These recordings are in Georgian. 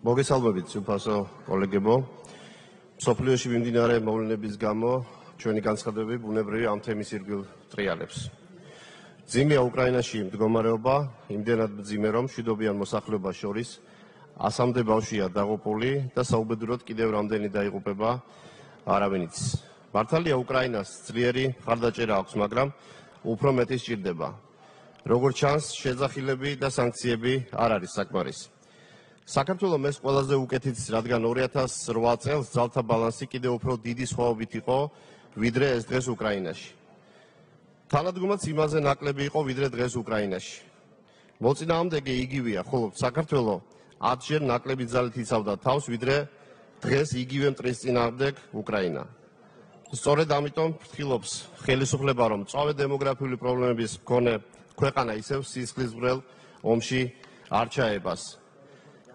მოგესალმებით, უფასო კოლეგებო. სოფლიოში მიმდინარე მოვლენების გამო ჩვენი განცხადებები ბუნებრივი ამ თემის ირგვლივ ტრიალებს. მძიმეა უკრაინაში მდგომარეობა, იმდენად მძიმე, რომ მშვიდობიან მოსახლეობას შორის 100-მდე ბავშვია დაღუპული და საუბედუროდ კიდევ რამდენი დაიღუპება არავინ იცის. მართალია უკრაინას ძლიერი მხარდაჭერა აქვს, მაგრამ უფრო მეტი სჭირდება. როგორც ჩანს, შეძახილები და სანქციები არ არის საკმარისი. საქართველოს ეს ყველაზე უკეთიც, რადგან 2008 წელს ძალთა ბალანსი კიდევ უფრო დიდი სხვაობით იყო, ვიდრე ეს დღეს უკრაინაში. თანადგომაც იმაზე ნაკლები იყო, ვიდრე დღეს უკრაინაში. მოწინააღმდეგე იგივეა, ხოლო საქართველოს 10-ჯერ ნაკლები ძალით იცავდა თავს, ვიდრე დღეს იგივე მტრის წინააღმდეგ უკრაინა. სწორედ ამიტომ ვფრთხილობს ხელისუფლება, რომ მწვავე დემოგრაფიული პრობლემების მქონე ქვეყანა ისევ სისხლისმღვრელ ომში არ ჩაებას.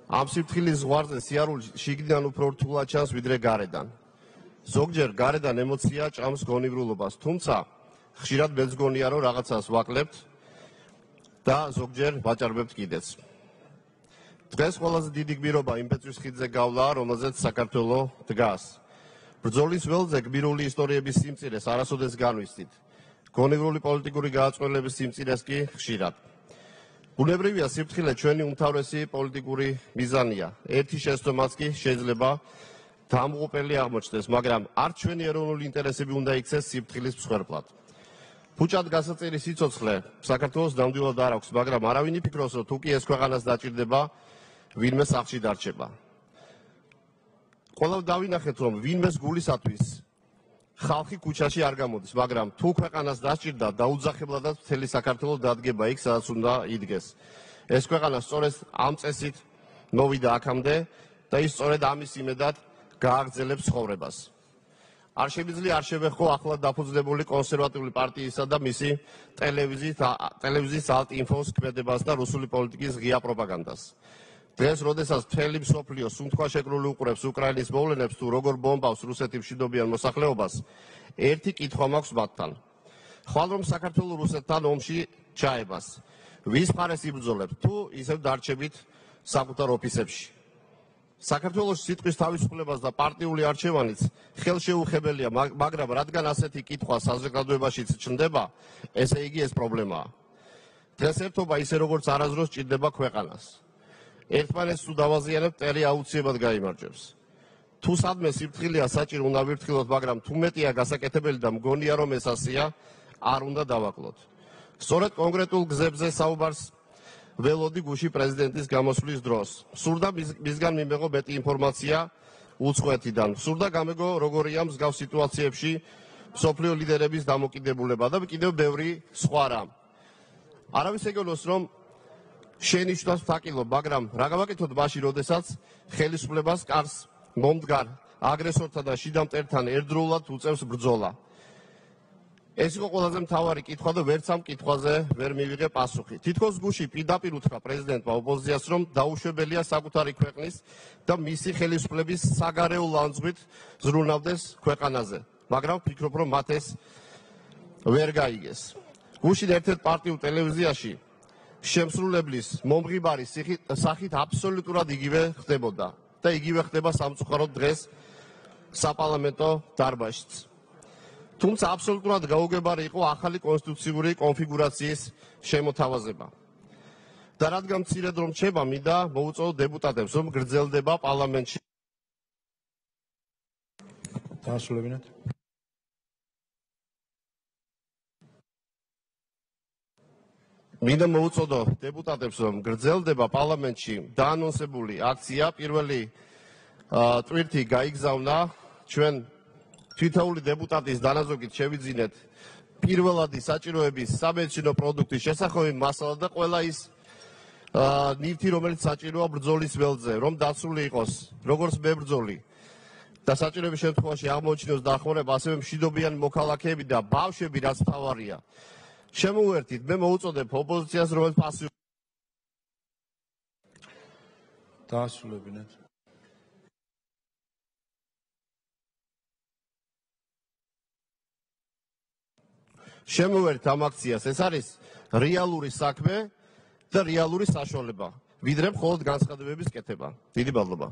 ამ სიფრთხილის ზღვარზე სიარული შიგნიდან უფრო რთულად ჩანს, ვიდრე გარედან. ზოგჯერ გარედან ემოცია ჭამს გონივრულობას, თუმცა ხშირად მეც გონია, რომ რაღაცას ვაკლებთ და ზოგჯერ ვაჭარბებთ კიდეც. დღეს ყველაზე დიდი გმირობა იმპერიის ხიდზე გავლა, რომელზეც საქართველოს დგას. ბრძოლის ველზე გმირული ისტორიების სიმწირეს არასოდეს განვისდით. გონივრული პოლიტიკური გააწყვილების სიმწირეს კი ხშირად. ბუნებრივია სიფრთხილე ჩვენი უმთავრესი პოლიტიკური მიზანია. ერთი შეცდომაც კი შეიძლება დამღუპელი აღმოჩნდეს, მაგრამ არ ჩვენი ეროვნული ინტერესები უნდა იქცეს სიფრთხილის მსხვერპლად. ფუჭად გასაწერი სიცოცხლე საქართველოს ნამდვილად არ აქვს, მაგრამ არავინ იფიქროს, რომ თუ კი ეს ქვეყანას დაჭირდება, ვინმე სახლში დარჩება. ყველამ დავინახეთ, რომ ვინმეს გულისათვის ხალხი ქუჩაში არ გამოდის, მაგრამ თუ ქვეყანას დასჭირდა, დაუძახებლადაც მთელი საქართველოს დადგება იქ, სადაც უნდა იდგეს. ეს ქვეყანა სწორედ ამ წესით მოვიდა აქამდე და ის სწორედ ამის იმედად გააგრძელებს ცხოვრებას. არ შემიძლია არ შევეხო ახლად დაფუძნებული კონსერვატიული პარტიისა და მისი ტელევიზიის ალტ-ინფოს ქმედებას და რუსული პოლიტიკის ღია პროპაგანდას. დღეს, როდესაც მთელი მსოფლიო სუნთქვა შეკრული უყურებს უკრაინის მოვლენებს თუ როგორ ბომბავს რუსეთი მშვიდობიან მოსახლეობას, ერთი კითხვა მაქვს მათთან. ხვალ რომ საქართველოს რუსეთთან ომში ჩაებას, ვის მხარეს იბრძოლებთ თუ ისევ დარჩებით საკუთარ ოფისებში? საქართველოს სიტყვის თავისუფლებას და პარტიული არჩევანიც ხელშეუხებელია, მაგრამ რადგან ასეთი კითხვა საზოგადოებაშიც ჩნდება, ესე იგი ეს პრობლემაა. დღეს ერთობა ისე როგორც არასდროს ჭირდება ქვეყანას. ერთმანეთს თუ დავაზიანებთ, ტერი აუცილებლად გაიმარჯვებს. თუ სადმე სიფრთხილეა საჭირო, უნდა ვიფრთხილოთ, მაგრამ თუ მეტია გასაკეთებელი და მგონია, რომ ეს ასეა, არ უნდა დავაკლოთ. სწორედ კონკრეტულ გზებზე საუბარს ველოდი გუში პრეზიდენტის გამოსვლის დროს. სურდა მისგან მიმეღო მეტი ინფორმაცია უცხოეთიდან. სურდა გამეგო, როგორია მსგავს სიტუაციებში მსოფლიო ლიდერების დამოკიდებულება და კიდევ ბევრი სხვა რამ. არავის ეგონოს, რომ შენიშნავს ვთაკილო, მაგრამ რა გავაკეთოთ მაშინ, როდესაც ხელისუფლებას კარს მომდგარ აგრესორთან და შიდა მტერთან ერთდროულად უწევს ბრძოლა. ეს იყო ყველაზე მთავარი კითხვა და ვერც ამ კითხვაზე ვერ მივიღე პასუხი. თითქოს გუში პირდაპირ უთხრა პრეზიდენტმა ოპოზიციას, რომ დაუშვებელია საკუთარი ქვეყნის და მისი ხელისუფლების საგარეო ლანძღვით ზრუნავდეს ქვეყანაზე, მაგრამ ვფიქრობ, რომ მათ ეს ვერ გაიგეს. გუშინ ერთ-ერთ პარტიულ ტელევიზიაში შემსრულებლის მომღიბარის სახით აბსოლუტურად იგივე ხდებოდა და იგივე ხდება სამწუხაროდ დღეს საპარლამენტო დარბაზშიც. თუმცა აბსოლუტურად გაუგებარი იყო ახალი კონსტიტუციური კონფიგურაციის შემოთავაზება. და რადგან მცირედ რომ რჩება, მინდა მოუწოდო დეპუტატებს, რომ გრძელდება პარლამენტში. დაასრულებინათ. მინდა მოუწოდო დეპუტატებს, რომ გრძელდება პარლამენტში დაანონსებული აქცია. პირველი ტვირთი გაიგზავნა, ჩვენ თითოეული დეპუტატის დანაზოგით შევიძინეთ პირველადი საჭიროების სამედიცინო პროდუქტის შესახებ მასალა და ყველა ის ნივთი, რომელიც საჭიროა ბრძოლის ველზე, რომ დაცული იყოს როგორც მებრძოლი და საჭიროების შემთხვევაში აღმოჩინოს დახმარება, ასევე მშვიდობიანი მოქალაქეები და ბავშვები, რაც მთავარია. შემოუერთით, მე მოუწოდებ ოპოზიციას, რომელიც პასუხი დაასრულებინათ. შემოვერთ ამ აქციას. ეს არის რეალური საქმე და რეალური საშუალება. ვიდრე მხოლოდ განცხადებების კეთება. დიდი მადლობა.